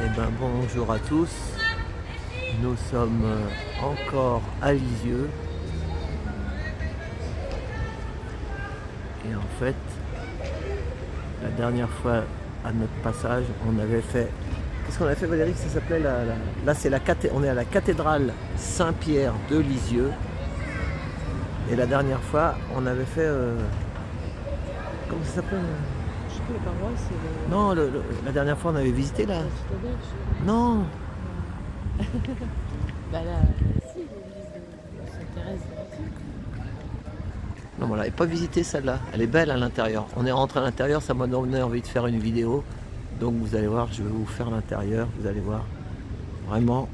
Eh ben bonjour à tous, nous sommes encore à Lisieux et en fait la dernière fois à notre passage on avait fait, qu'est-ce qu'on avait fait Valérie, ça s'appelait là c'est on est à la cathédrale Saint-Pierre de Lisieux et la dernière fois on avait fait, comment ça s'appelle Je sais plus, la paroisse, c'est le... Non, la dernière fois on avait visité là. La citadelle, je sais pas. Non. Bah là, si, l'église de Sainte-Thérèse de Lisieux. Non, on l'avait pas visité celle-là. Elle est belle à l'intérieur. On est rentré à l'intérieur, ça m'a donné envie de faire une vidéo. Donc vous allez voir, je vais vous faire l'intérieur. Vous allez voir. Vraiment.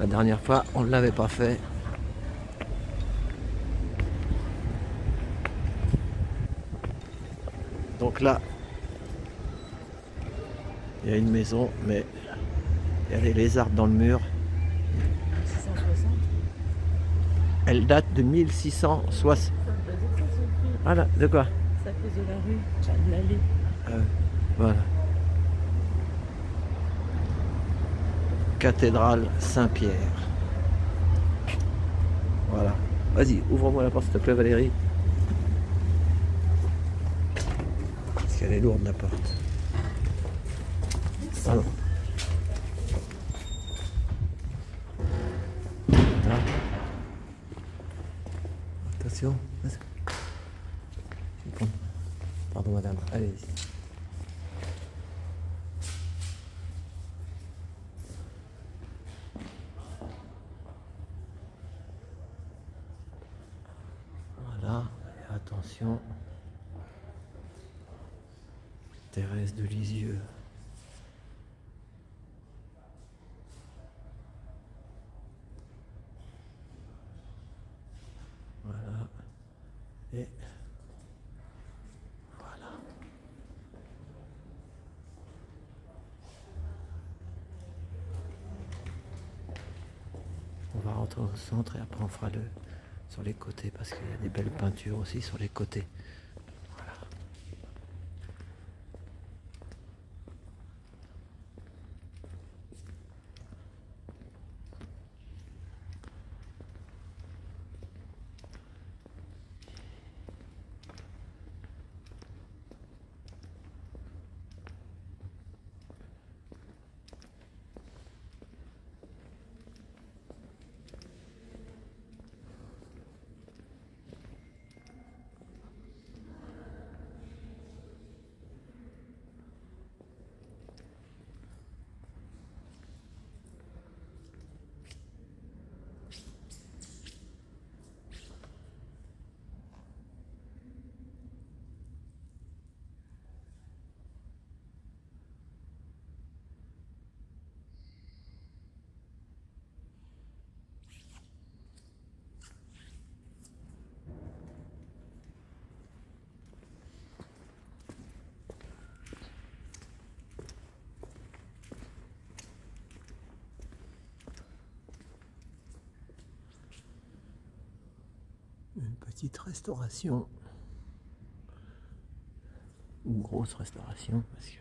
La dernière fois, on ne l'avait pas fait. Donc là, il y a une maison, mais il y a des lézards dans le mur. 660. Elle date de 1660. Ça veut pas dire que ça se fait. Ah là, de quoi? C'est à cause de la rue, enfin de l'allée. Voilà. Cathédrale Saint-Pierre. Voilà. Vas-y, ouvre-moi la porte s'il te plaît Valérie. Parce qu'elle est lourde la porte. Pardon. Là. Attention. Pardon madame, allez-y. Voilà, et attention. Thérèse de Lisieux. Voilà. Et voilà. On va rentrer au centre et après on fera le sur les côtés parce qu'il y a des belles peintures aussi sur les côtés. Voilà. Une petite restauration. Une grosse restauration parce que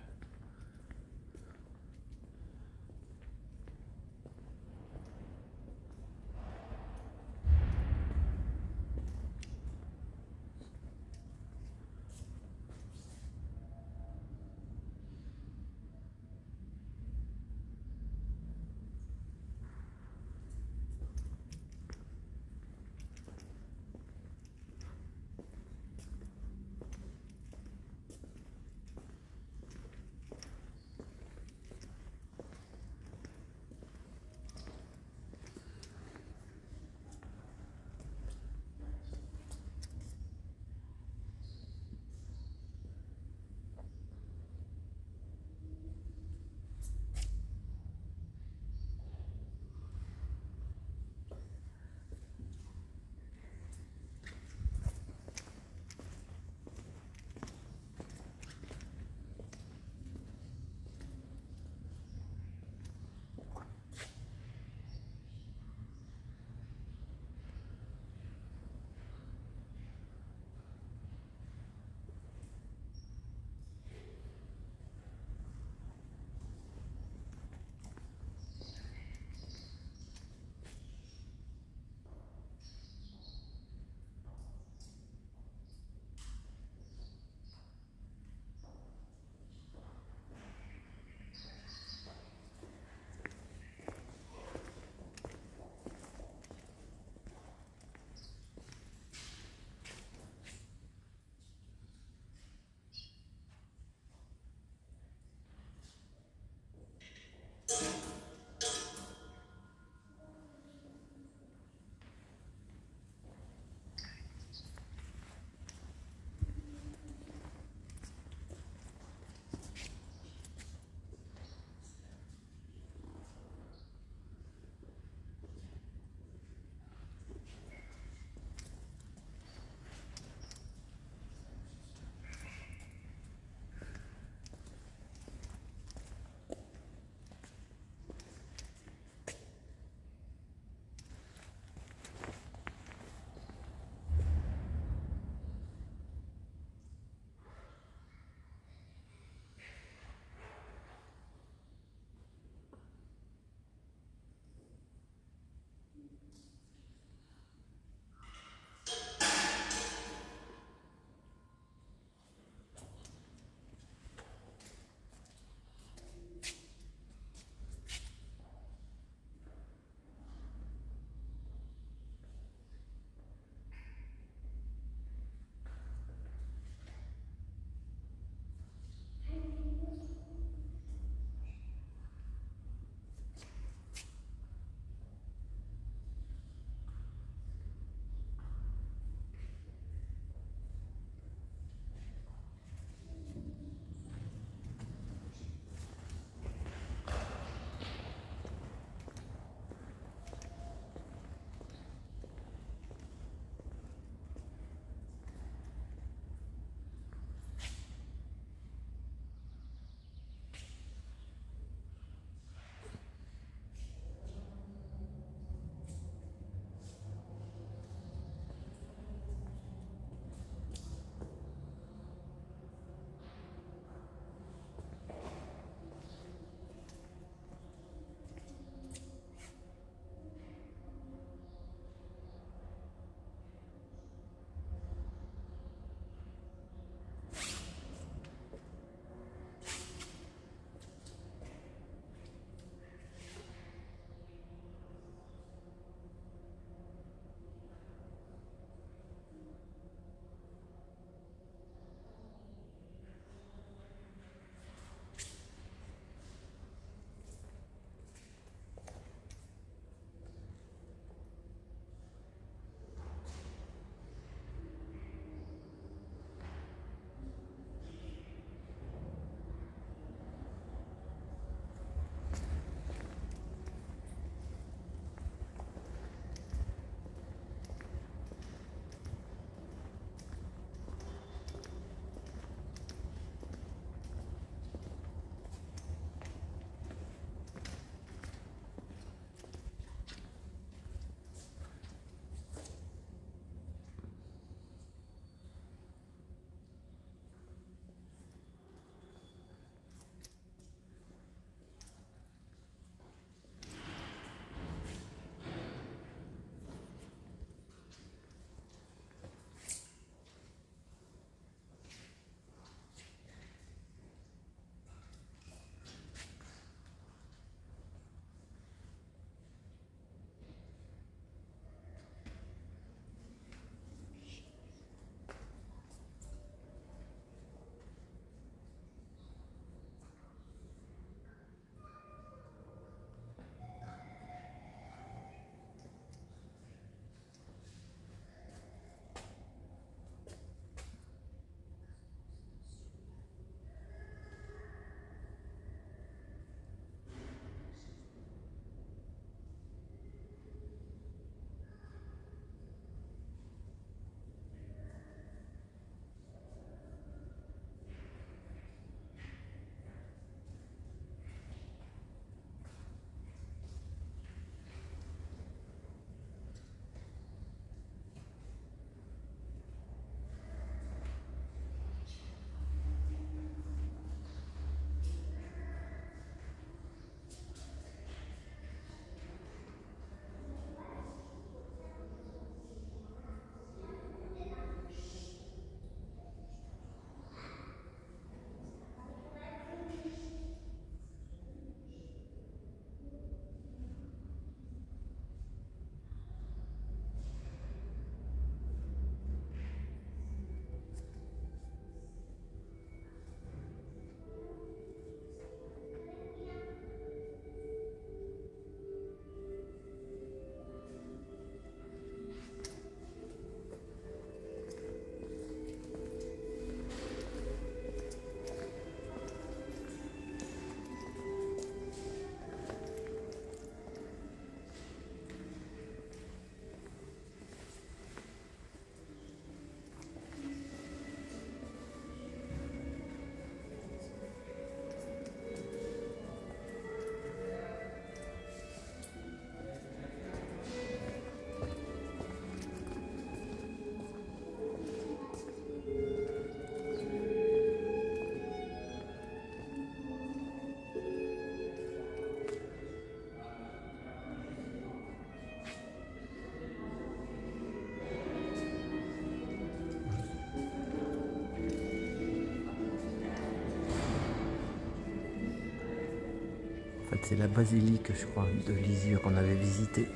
fait, c'est la basilique, je crois, de Lisieux qu'on avait visité.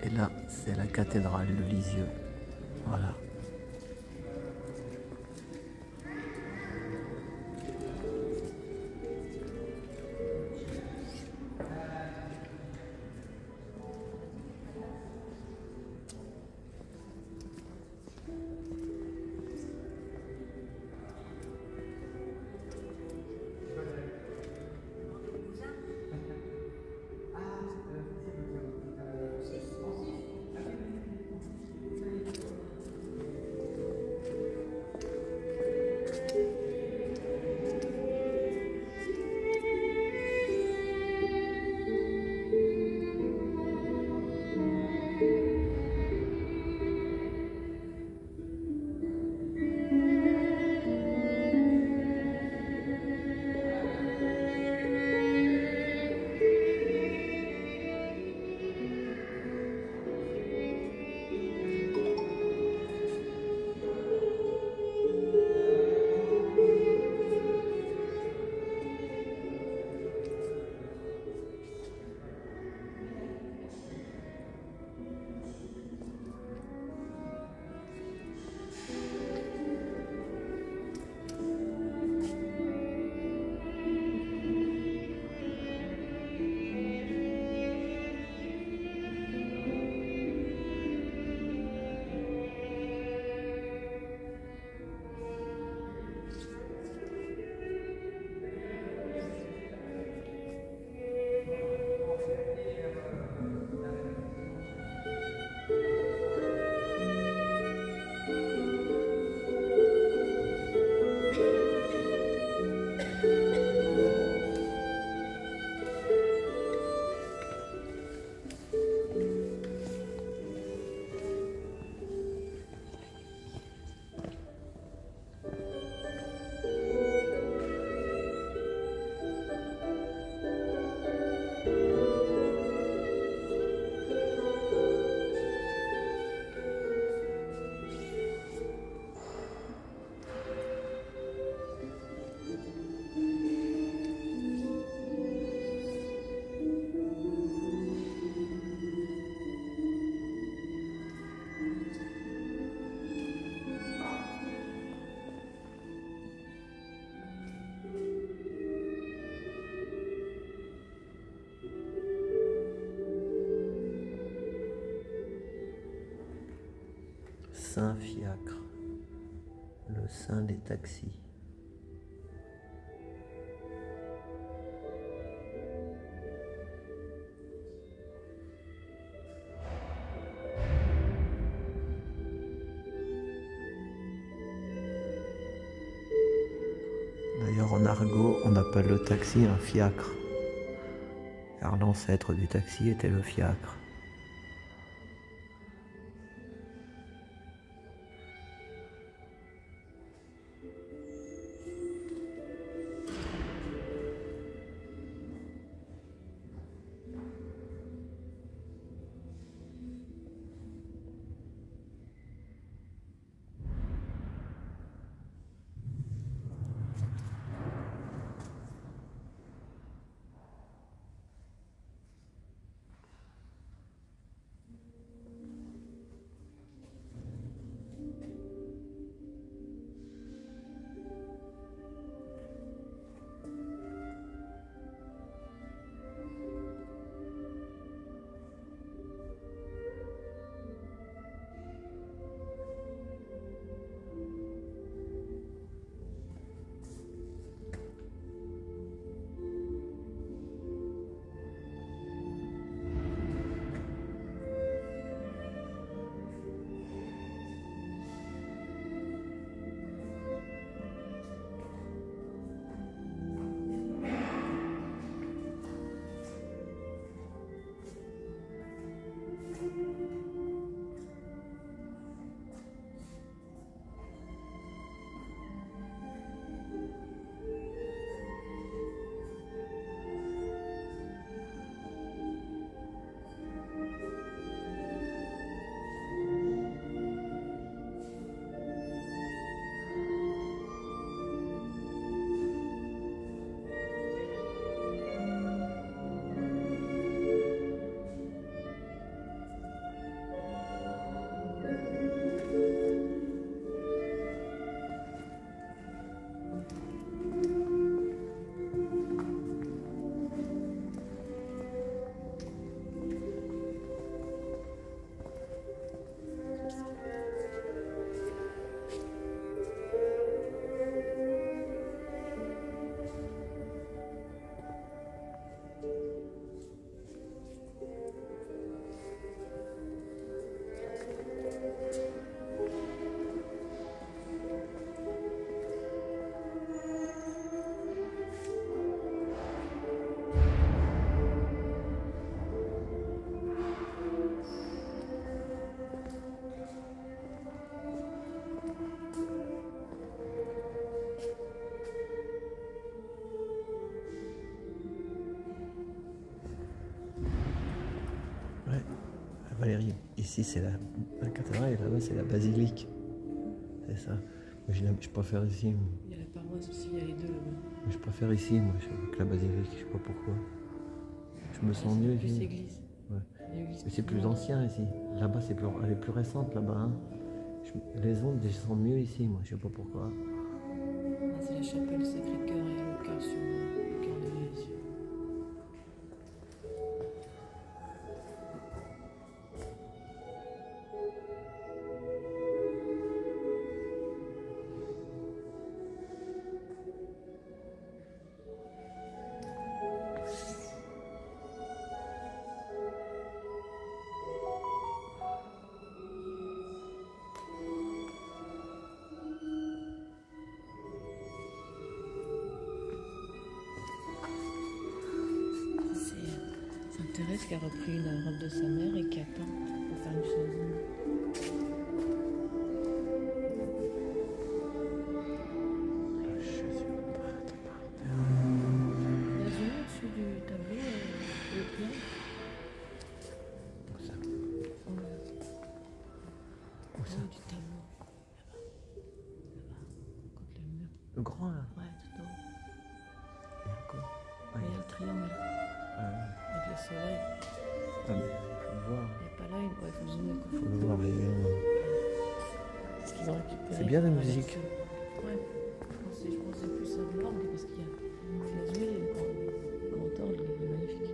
Et là, c'est la cathédrale de Lisieux. Voilà. Saint-Fiacre, le saint des taxis. D'ailleurs, en argot, on appelle le taxi un fiacre, car l'ancêtre du taxi était le fiacre. Valérie, ici c'est la cathédrale et là-bas c'est la basilique. C'est ça. Moi, je préfère ici. Moi. Il y a la paroisse aussi, il y a les deux là-bas. Je préfère ici, moi, que la basilique. Je sais pas pourquoi. Je me sens mieux plus ici. église. Ouais. L'église Mais c'est plus ancien ici. Là-bas, elle est plus récente là-bas. Hein. Les ondes, je sens mieux ici, moi. Je sais pas pourquoi. Ah, c'est la chapelle du Sacré-Cœur et le cœur sur le cœur de Jésus. C'est Thérèse qui a repris la robe de sa mère et qui a peint pour faire une chaise. Il y a du monde au-dessus du tableau, le plan. Où ça? Où ça? Du tableau. Là-bas. Contre le mur. Le grand là? Ouais, tout en haut. Il y a quoi? Ah, Il y a le triangle. Avec le soleil. Ah, mais il faut le voir. Il n'y a pas là, il faut zoomer. Il faut le voir, Parce qu'ils ont récupéré. C'est bien la musique. Ouais. Je pensais plus à de l'orgue parce qu'il y a zoomé les grand orgue, il est magnifique.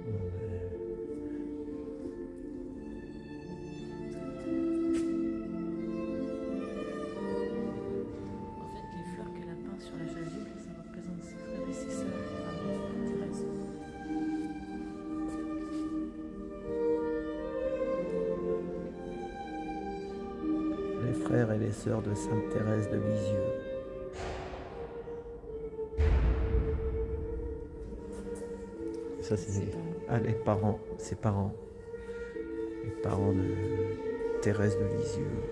En fait, les fleurs qu'elle a peintes sur la chasuble, ça représente ses frères et ses sœurs. Thérèse. Les frères et les sœurs de Sainte Thérèse de Lisieux. Ça, c'est les parents, ses parents. Les parents de Thérèse de Lisieux.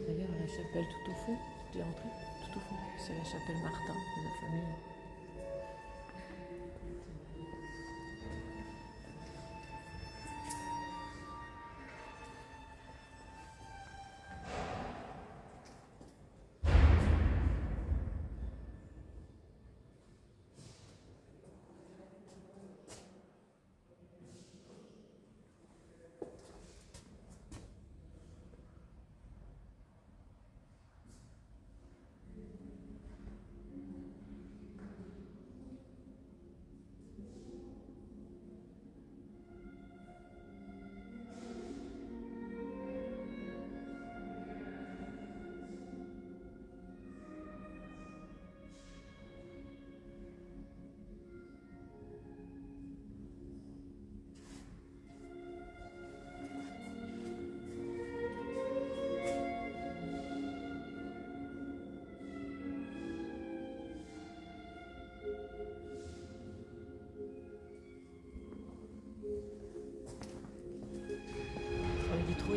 D'ailleurs, la chapelle tout au fond, tu es entré tout au fond, c'est la chapelle Martin de la famille.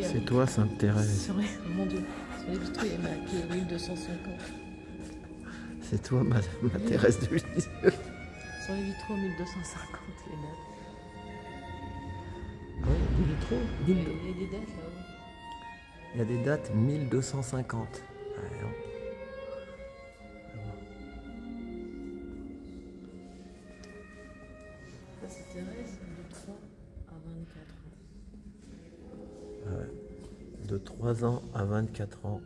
C'est toi, Sainte Thérèse. Mon Dieu, sur les vitraux, il y a marqué 1250. C'est toi, ma Thérèse de Lisieux. Sur les vitraux, 1250, les dates. Oui, des vitraux. Il y a des dates là-haut. Il y a des dates 1250. Ouais, non. Ça, c'est Thérèse, de 3 à 24 ans. Ouais. De 3 ans à 24 ans.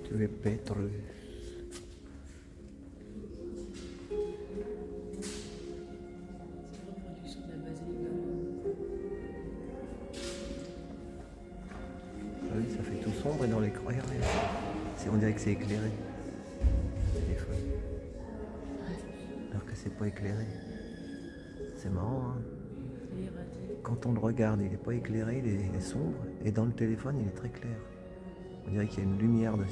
Tu es Petrus. Reproduction de la basilique. Ah oui, ça fait tout sombre et dans l'écran. Regarde, on dirait que c'est éclairé. Le téléphone. Alors que c'est pas éclairé. C'est marrant, hein. Il est raté. Quand on le regarde, il n'est pas éclairé, il est sombre. Et dans le téléphone, il est très clair. On dirait qu'il y a une lumière dessus.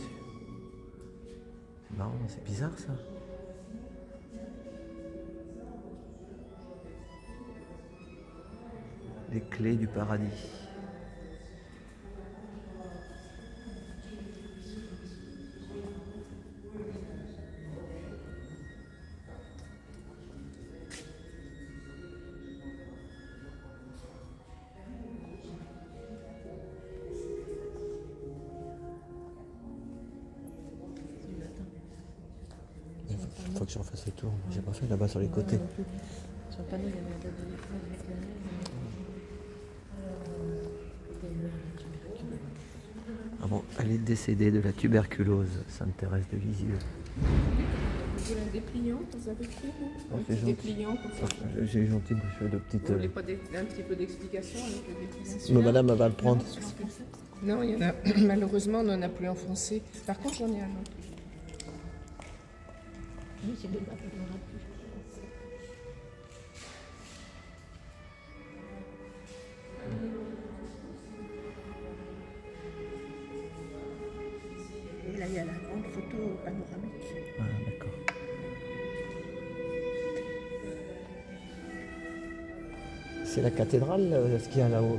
C'est marrant, c'est bizarre ça. Les clés du paradis. Du matin. Faut que je refasse le tour. J'ai pas fait là-bas sur les côtés. Non plus. Sur le panneau, il y avait la date de naissance avec la neige. Ah bon, elle est décédée de la tuberculose, Sainte Thérèse de Lisieux. Vous voulez un dépliant pour ça avec vous Oh, Un c'est petit gentil. dépliant pour ça. J'ai gentil, je fais de petites. Vous voulez pas un petit peu d'explication avec le dépliant Mais madame, elle va le prendre. Non, il y en a. Malheureusement, on n'en a plus en français. Par contre, j'en ai un autre. Oui, c'est le bateau de plus. Et là, il y a la grande photo panoramique. Ah, d'accord. C'est la cathédrale, ce qu'il y a là-haut.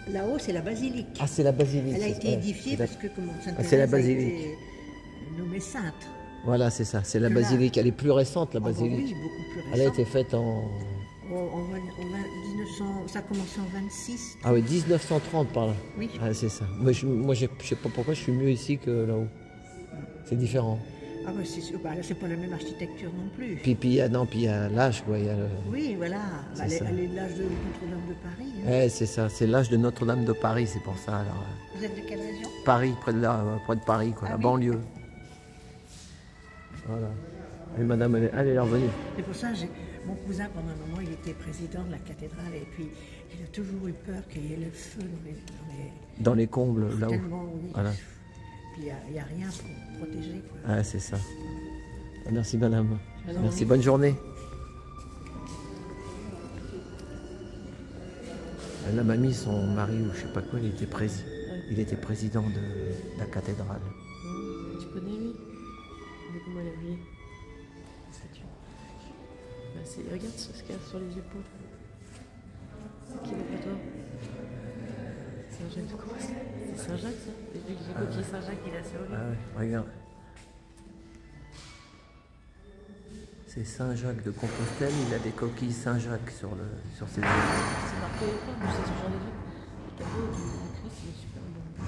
Là-haut, c'est la basilique. Ah, c'est la basilique. Elle a c'est- été ouais, édifiée c'est parce que comment Sainte Ah, c'est la Thérèse a basilique. été nommée sainte. Voilà, c'est ça, c'est la Que là- basilique. Elle est plus récente, la Ah bon, basilique. oui, beaucoup plus récente. Elle a été faite en. En 1900, ça a commencé en 26. Ah oui, 1930 par là. Oui. Ah, c'est ça. Moi, je sais pas pourquoi je suis mieux ici que là-haut. C'est différent. Ah bah, c'est sûr, bah, là, c'est pas la même architecture non plus. Puis il y a l'âge, quoi. Il y a Oui, voilà. C'est Elle est, ça. elle est de l'âge de Notre-Dame de Paris. hein. Ouais, c'est ça. C'est l'âge de Notre-Dame de Paris, c'est pour ça. Alors, Vous êtes de quelle région? Paris, près de Paris, quoi, Ah la oui. banlieue. Voilà. Et madame, elle est revenue. C'est pour ça, mon cousin, pendant un moment, il était président de la cathédrale et puis il a toujours eu peur qu'il y ait le feu Dans les combles, là-haut. Tellement, oui. Voilà. Puis il n'y a rien pour protéger. Quoi. Ah, c'est ça. Merci madame. Alors, Merci, oui. bonne journée. La mamie, son mari ou je sais pas quoi, il était président de la cathédrale. Tu connais lui? Mais comment elle est habillée? Statue. Bah, regarde ce qu'il y a sur les épaules. C'est qui d'après toi? Saint-Jacques de Compostelle. C'est Saint-Jacques ça? C'est lui qui j'ai coquille Saint-Jacques qu'il a sur lui. Ah ouais, regarde. C'est Saint-Jacques de Compostelle, il a des coquilles Saint-Jacques sur ses épaules. C'est marqué l'écran, mais c'est ce genre de truc. Le tableau du Christ, il est super bon.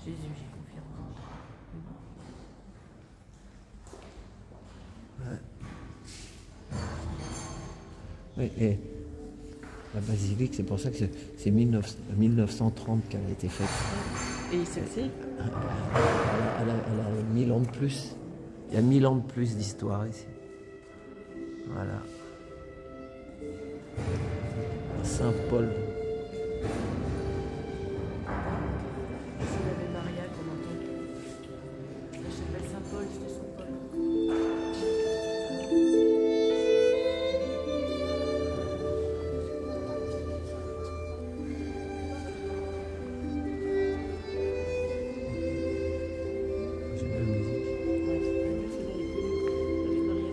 Jésus, j'ai confiance. Oui, et la basilique, c'est pour ça que c'est 1930 qu'elle a été faite. Et celle-ci? Elle a 1000 ans de plus. Il y a 1000 ans de plus d'histoire ici. Voilà. Saint-Paul. C'est l'Ave Maria qu'on entend. La chapelle Saint-Paul, c'était Saint-Paul. J'aime bien la musique. Ouais, c'est l'Ave Maria.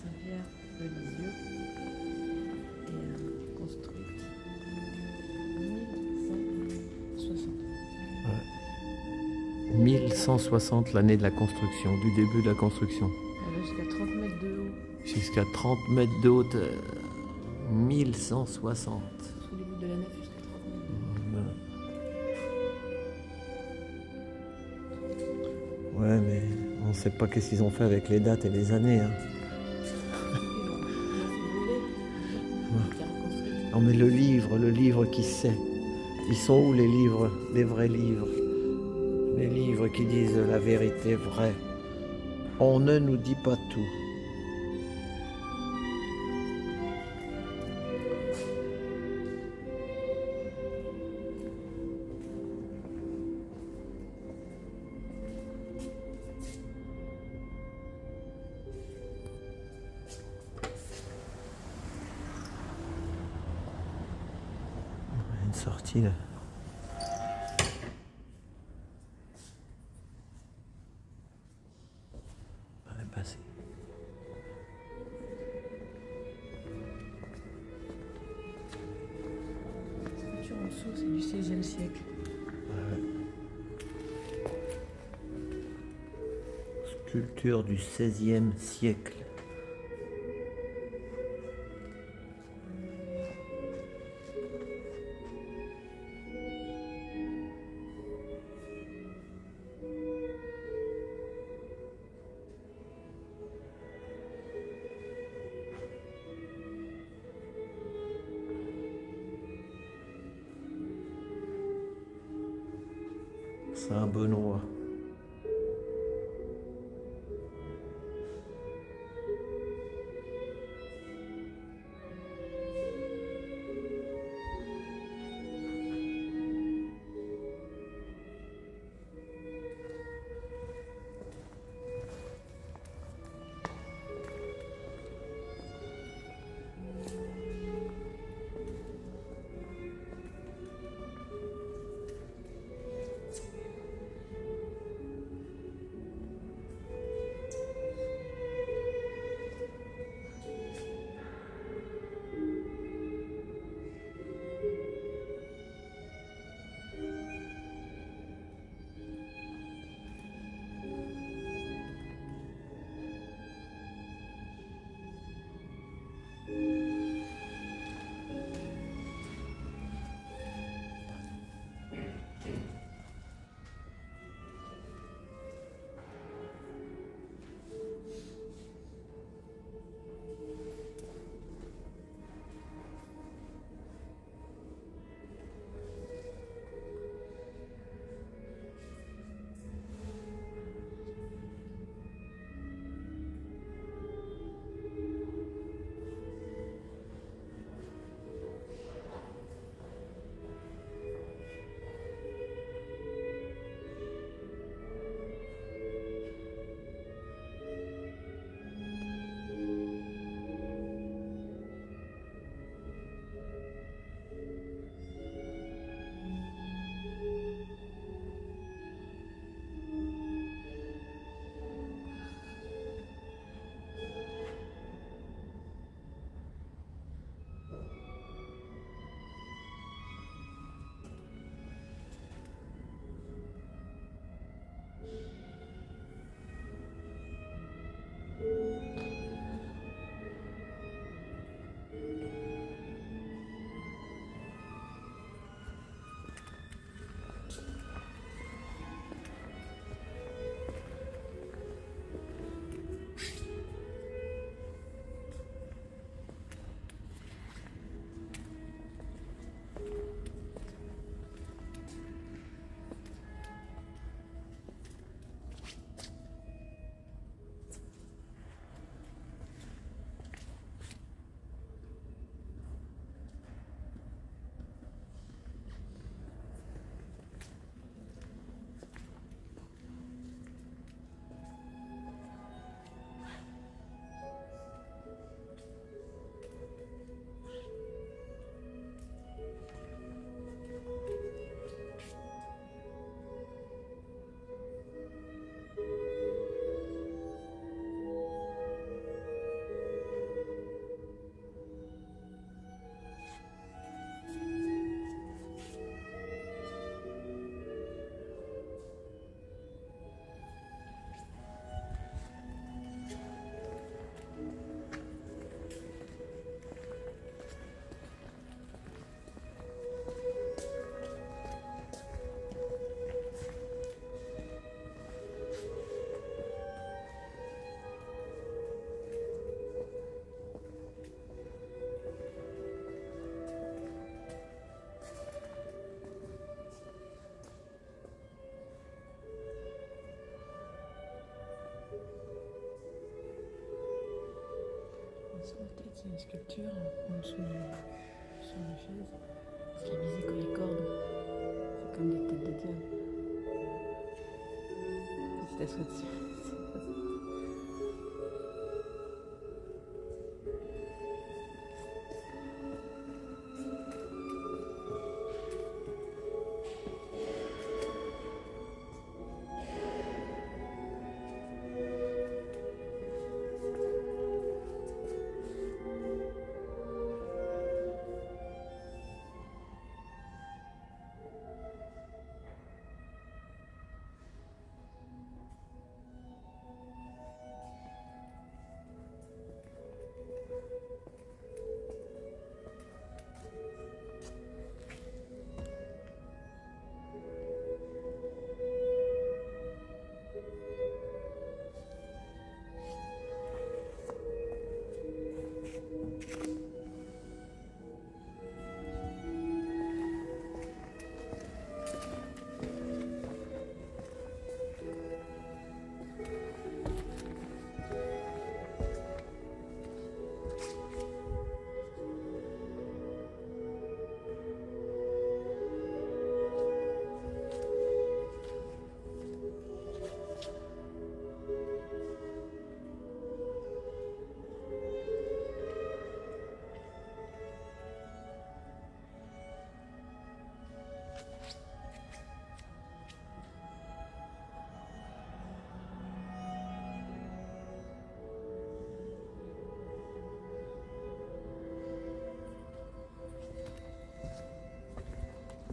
Saint-Pierre de Lisieux et construite en 1160. 1160 l'année de la construction, du début de la construction. Elle a jusqu'à 30 mètres de haut. Jusqu'à 30 mètres de hauteur. 1160. Sous les voûtes de la nef jusqu'à 30 mètres de haut. Ouais, mais on ne sait pas qu'est-ce qu'ils ont fait avec les dates et les années. Hein. Non, mais le livre qui sait. Ils sont où les livres, les vrais livres? Les livres qui disent la vérité vraie. On ne nous dit pas tout. Une sortie là. Elle est passée. La sculpture en dessous, c'est du XVIe siècle. Sculpture du XVIe siècle. Saint-Benoît. C'est une sculpture en dessous sur une chaise. Ce qui est visible les cordes. C'est comme des têtes de diable. Si t'assois dessus.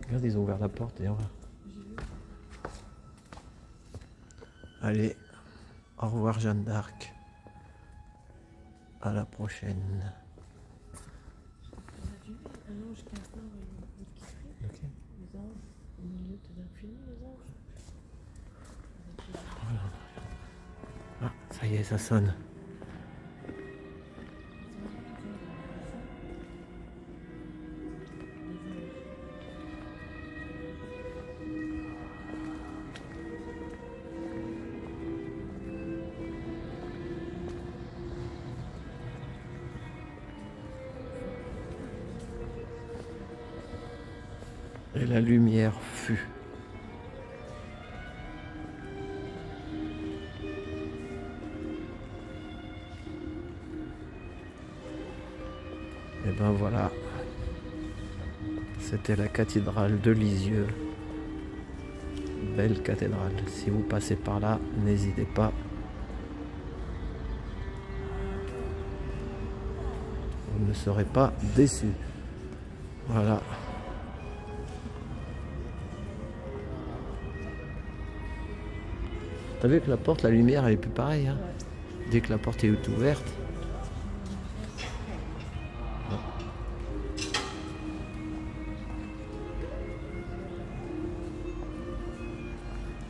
Regarde, ils ont ouvert la porte et on va. Allez, au revoir Jeanne d'Arc. À la prochaine. Un ange qui a peur Ok. les anges, au milieu de l'infini, les anges. Ah, ça y est, ça sonne. Et la lumière fut. Et ben voilà. C'était la cathédrale de Lisieux. Belle cathédrale. Si vous passez par là, n'hésitez pas. Vous ne serez pas déçus. Voilà. T'as vu que la porte, la lumière, elle est plus pareille. Hein, dès que la porte est ouverte.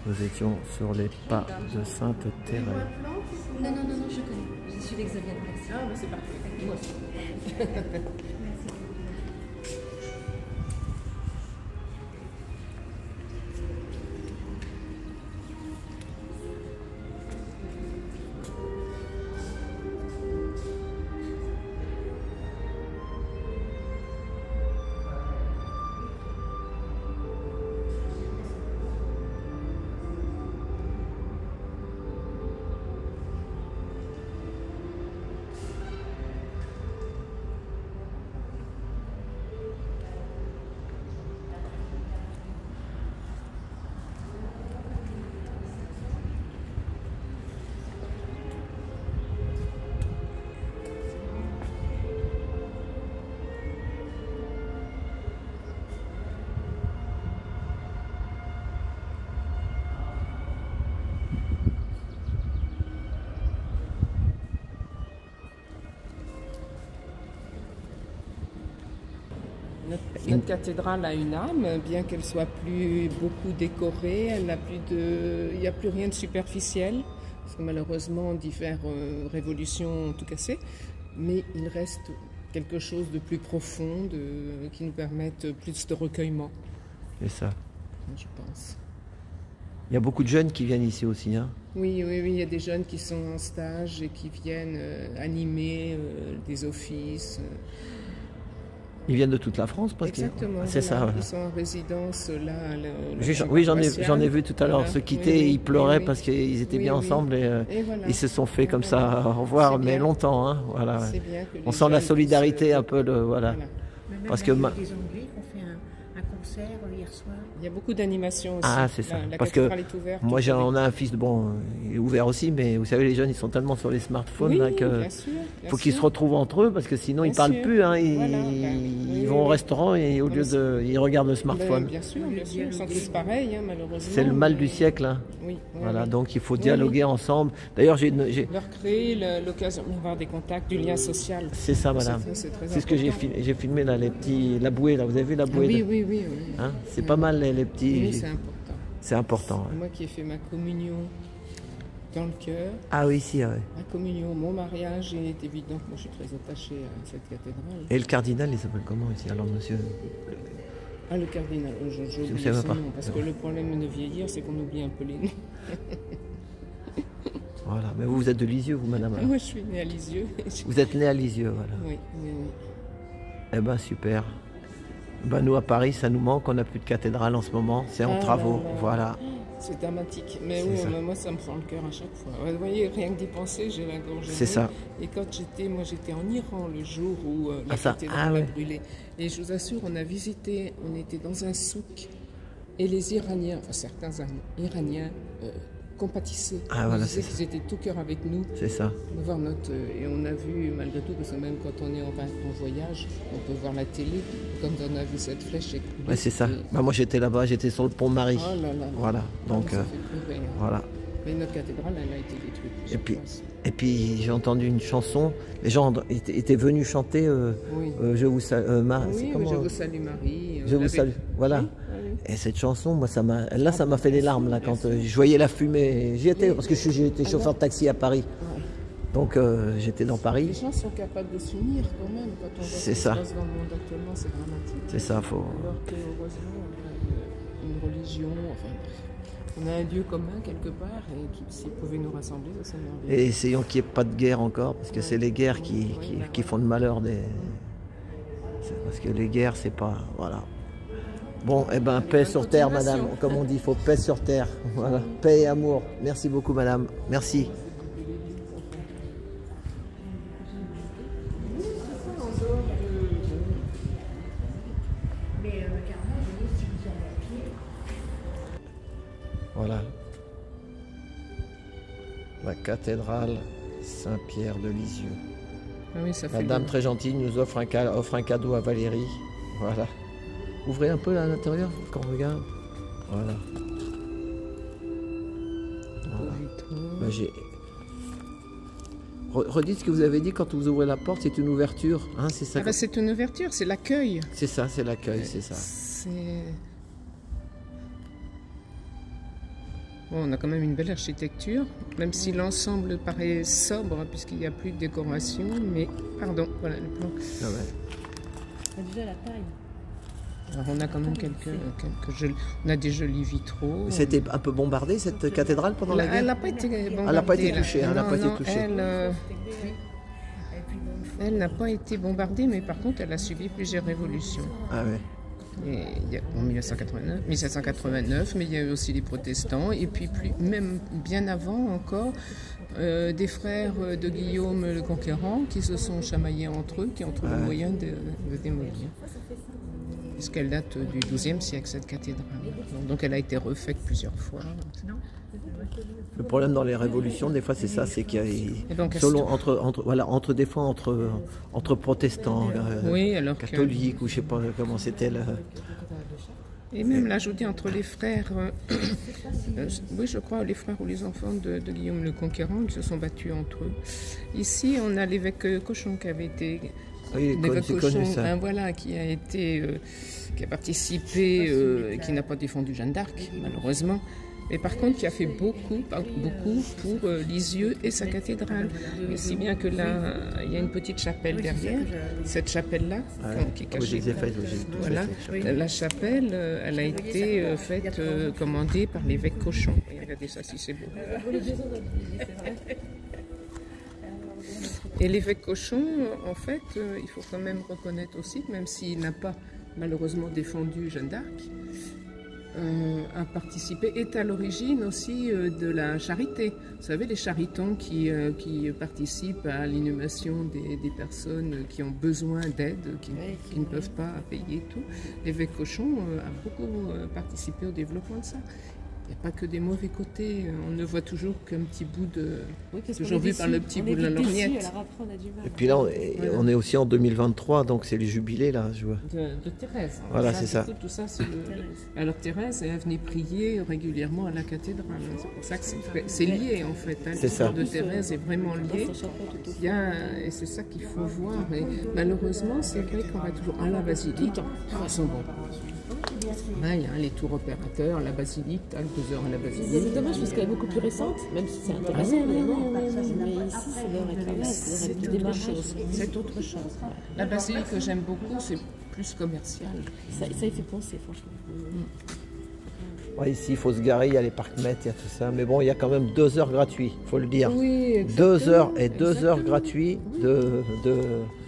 Nous étions sur les pas de Sainte-Thérèse. Non, je connais. Je suis l'examen. Merci. Ah, bah c'est parfait. Moi aussi. Notre cathédrale a une âme, bien qu'elle soit plus beaucoup décorée, elle a plus de, il n'y a plus rien de superficiel, parce que malheureusement diverses révolutions ont tout cassé, mais il reste quelque chose de plus profond, qui nous permette plus de recueillement. C'est ça. Je pense. Il y a beaucoup de jeunes qui viennent ici aussi. Hein. Oui, oui, oui, il y a des jeunes qui sont en stage et qui viennent animer des offices. Ils viennent de toute la France presque. Exactement. C'est ça. Ouais. Ils sont en résidence là. Oui, j'en ai vu tout à l'heure. Ceux qui quittaient, ils pleuraient parce qu'ils étaient bien ensemble et voilà. ils se sont fait comme ça au revoir, mais longtemps. Hein, voilà. Bien que on sent la solidarité un peu. Voilà. Parce que des Anglais qui ont fait un concert hier soir. Il y a beaucoup d'animations aussi. Ah, c'est ça. La parce que est ouverte, moi, on a un fils, bon, il est ouvert aussi, mais vous savez, les jeunes, ils sont tellement sur les smartphones là, que faut qu'ils se retrouvent entre eux, parce que sinon, ils parlent plus. Hein, ils vont au restaurant et au lieu de, ils regardent le smartphone. Bien sûr, ils sont tous pareils, hein, malheureusement. C'est le mal du siècle. Hein. Voilà, donc il faut dialoguer ensemble. D'ailleurs, leur créer l'occasion d'avoir des contacts, du lien social. C'est ça, madame. C'est ce que j'ai filmé là, les petits, la bouée là. Vous avez vu la bouée? Oui. Hein, c'est pas mal les petits. Oui, c'est important. C'est important. Ouais. Moi qui ai fait ma communion dans le cœur. Ah oui, si, ouais. Ma communion, mon mariage, il est évident que moi je suis très attachée à cette cathédrale. Et le cardinal, il s'appelle comment ici? Alors, monsieur? Ah, le cardinal, j'ai oublié son nom, parce que le problème de vieillir, c'est qu'on oublie un peu les noms. Voilà, mais vous êtes de Lisieux, vous, madame? Moi, je suis née à Lisieux. Vous êtes née à Lisieux, voilà. Oui. Eh ben, super. Ben, nous, à Paris, ça nous manque, on n'a plus de cathédrale en ce moment, c'est en travaux, voilà. C'est dramatique, mais oui, moi, ça me fend le cœur à chaque fois. Vous voyez, rien que d'y penser, j'ai la gorge. C'est ça. Et quand j'étais en Iran le jour où la cathédrale a brûlé. Et je vous assure, on était dans un souk, et les Iraniens, enfin certains Iraniens, compatissaient. Voilà, ils disaient qu'ils étaient tout cœur avec nous. C'est ça. Et on a vu, malgré tout, parce que même quand on est en voyage, on peut voir la télé, quand on a vu cette flèche écroulée. Ouais, c'est ça. Moi j'étais là-bas, j'étais sur le pont Marie. Oh là là. Voilà. Donc, ça fait pleurer, hein. voilà. Mais notre cathédrale, elle a été détruite. Et puis j'ai entendu une chanson, les gens étaient venus chanter Je vous salue Je vous salue Marie. Je vous salue. Voilà. Et cette chanson, moi, ça m'a fait des larmes là, quand je voyais la fumée. J'y étais, parce que j'étais chauffeur de taxi à Paris. Donc j'étais dans Paris. Les gens sont capables de s'unir quand même quand on voit ce qui se passe dans le monde actuellement, c'est dramatique. C'est ça, faut. Alors que heureusement, on a une religion, on a un Dieu commun quelque part, et s'il pouvait nous rassembler, ça serait merveilleux. Et essayons qu'il n'y ait pas de guerre encore, parce que c'est les guerres qui font le malheur des. Parce que les guerres, c'est pas. Voilà. Bon, eh ben, paix sur terre, madame. Comme on dit, il faut paix sur terre. Voilà. Paix et amour. Merci beaucoup, madame. Merci. Voilà. La cathédrale Saint-Pierre de Lisieux. Ah oui, ça La dame très gentille nous offre un cadeau à Valérie. Voilà. Ouvrez un peu à l'intérieur quand on regarde. Voilà. Ben, redites ce que vous avez dit quand vous ouvrez la porte, c'est une ouverture. Hein, c'est ça. C'est une ouverture, c'est l'accueil. C'est ça, c'est l'accueil, c'est ça. Bon, on a quand même une belle architecture, même si l'ensemble paraît sobre, puisqu'il n'y a plus de décoration, mais... Pardon, voilà le plan. Ah ouais. Déjà la taille. Alors on a quand même on a des jolis vitraux. C'était un peu bombardé cette cathédrale pendant la guerre? Elle n'a pas été bombardée. Elle n'a pas été touchée. Elle n'a pas été touchée. Elle n'a pas été bombardée, mais par contre elle a subi plusieurs révolutions. Ah ouais. En 1789, mais il y a eu aussi les protestants, et puis même bien avant encore, des frères de Guillaume le Conquérant qui se sont chamaillés entre eux, qui ont trouvé le moyen de démolir. Puisqu'elle date du XIIe siècle, cette cathédrale. Donc elle a été refaite plusieurs fois. Le problème dans les révolutions, des fois, c'est ça, c'est qu'il y a entre protestants, catholiques, ou je sais pas comment c'était là. Et même là, je vous dis, entre les frères, oui, je crois, les frères ou les enfants de Guillaume le Conquérant, ils se sont battus entre eux. Ici, on a l'évêque Cochon qui avait été... Oui, Cochon, voilà, qui a participé, qui n'a pas défendu Jeanne d'Arc, malheureusement. Mais par contre, qui a fait beaucoup pour Lisieux et sa cathédrale. Mais si bien que là, il y a une petite chapelle derrière. Cette chapelle-là, qui est cachée. Voilà, la chapelle, elle a été faite, commandée par l'évêque Cochon. Et regardez ça, si c'est beau. Et l'évêque Cochon, en fait, il faut quand même reconnaître aussi, même s'il n'a pas malheureusement défendu Jeanne d'Arc, a participé, est à l'origine aussi de la charité. Vous savez, les charitons qui participent à l'inhumation des personnes qui ont besoin d'aide, qui ne peuvent pas payer tout. L'évêque Cochon a beaucoup participé au développement de ça. Il n'y a pas que des mauvais côtés, on ne voit toujours qu'un petit bout de... toujours vu par le petit bout de la lorgnette. Et puis là, on est aussi en 2023, donc c'est les jubilés là, je vois. De Thérèse. Voilà, c'est ça. Tout ça, c'est Alors Thérèse, elle venait prier régulièrement à la cathédrale. C'est pour ça que c'est lié en fait. Hein. L'histoire de Thérèse est vraiment liée. Et c'est ça qu'il faut voir. Et malheureusement, c'est vrai qu'on va toujours à la basilique. De toute façon, bon. Ouais, hein, les tours opérateurs, la basilique, 2 heures à la basilique. C'est dommage parce qu'elle est beaucoup plus récente, même si c'est intéressant, mais ici ça doit être là, c'est autre chose. C'est autre chose. La basilique que j'aime beaucoup, c'est plus commercial. Ça y fait penser, franchement. Ouais, ici, il faut se garer, il y a les parcs-mètres, il y a tout ça. Mais bon, il y a quand même 2 heures gratuits, il faut le dire. Oui, 2 heures et 2 heures gratuits de...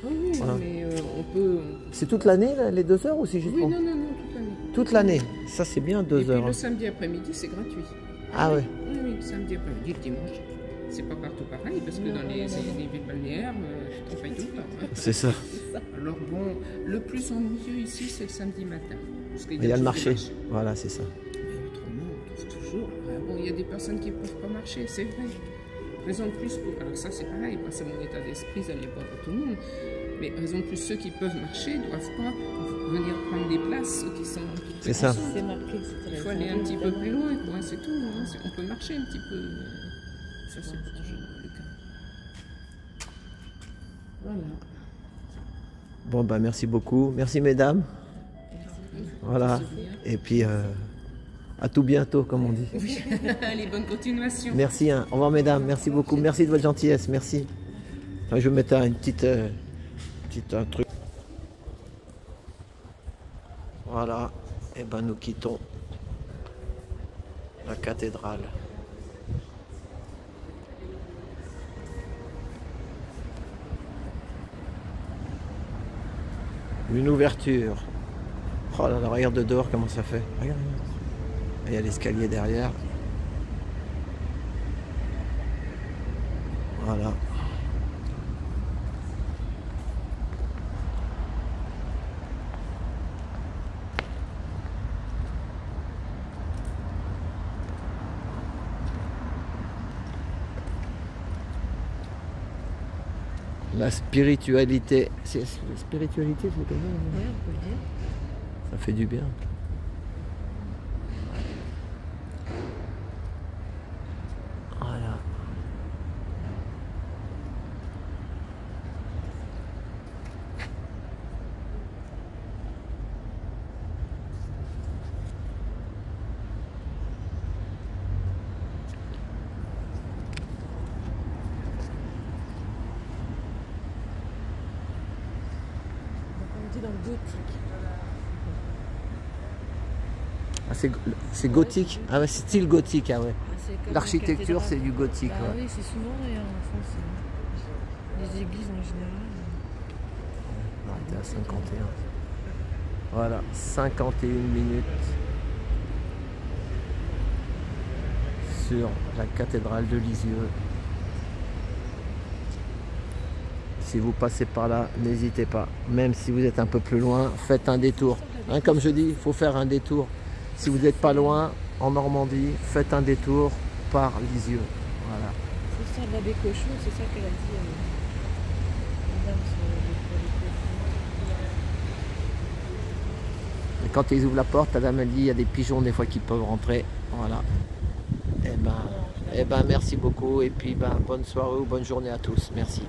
Oui, voilà. Mais on peut... C'est toute l'année, les 2 heures, ou c'est juste... Oui, non, toute l'année. Toute l'année, ça c'est bien 2 heures. Et puis le samedi après-midi, c'est gratuit. Ah ouais. Oui, le samedi après-midi, le dimanche. C'est pas partout pareil, parce que dans les villes balnéaires, tu travailles tout le temps. Hein. C'est ça. Alors bon, le plus ennuyeux ici, c'est le samedi matin. Parce il y a le marché. Voilà, c'est ça. Mais autrement, on trouve toujours... Bon, il y a des personnes qui ne peuvent pas marcher, c'est vrai. Raison de plus pour... Alors ça, c'est pareil, c'est mon état d'esprit, ça n'est pas pour tout le monde. Mais raison de plus, ceux qui peuvent marcher ne doivent pas venir prendre des places, ceux qui sont... C'est ça. C'est marqué. Il faut aller un petit peu plus loin, quoi, c'est tout. Hein. On peut marcher un petit peu. Ça, c'est pas toujours le cas. Voilà. Bon, bah merci beaucoup. Merci, mesdames. Voilà. Et puis, à tout bientôt, comme on dit. Oui, allez, bonne continuation. Merci, hein. Au revoir, mesdames. Merci beaucoup. Merci de votre gentillesse. Merci. Enfin, je vais mettre une petite... un truc. Voilà, et ben nous quittons la cathédrale. Une ouverture. Oh là là, regarde de dehors comment ça fait. Regarde. Il y a l'escalier derrière. Voilà. La spiritualité, c'est la spiritualité, c'est comme ça. Oui, on peut le dire. Ça fait du bien. Voilà. Dans le gothique. Ah, c'est gothique. Ah ouais, c'est style gothique, ah ouais. L'architecture, c'est du gothique. Bah, ouais. oui, c'est souvent d'ailleurs en France. Les églises en général. On était à 51. Voilà, 51 minutes sur la cathédrale de Lisieux. Si vous passez par là, n'hésitez pas. Même si vous êtes un peu plus loin, faites un détour. Hein, comme je dis, il faut faire un détour. Si vous n'êtes pas loin, en Normandie, faites un détour par Lisieux. Voilà. C'est ça, l'abbé Cochon, c'est ça qu'elle a dit. Madame, Et quand ils ouvrent la porte, la dame elle dit il y a des pigeons des fois qui peuvent rentrer. Voilà. Et ben merci beaucoup. Et puis bonne soirée ou bonne journée à tous. Merci.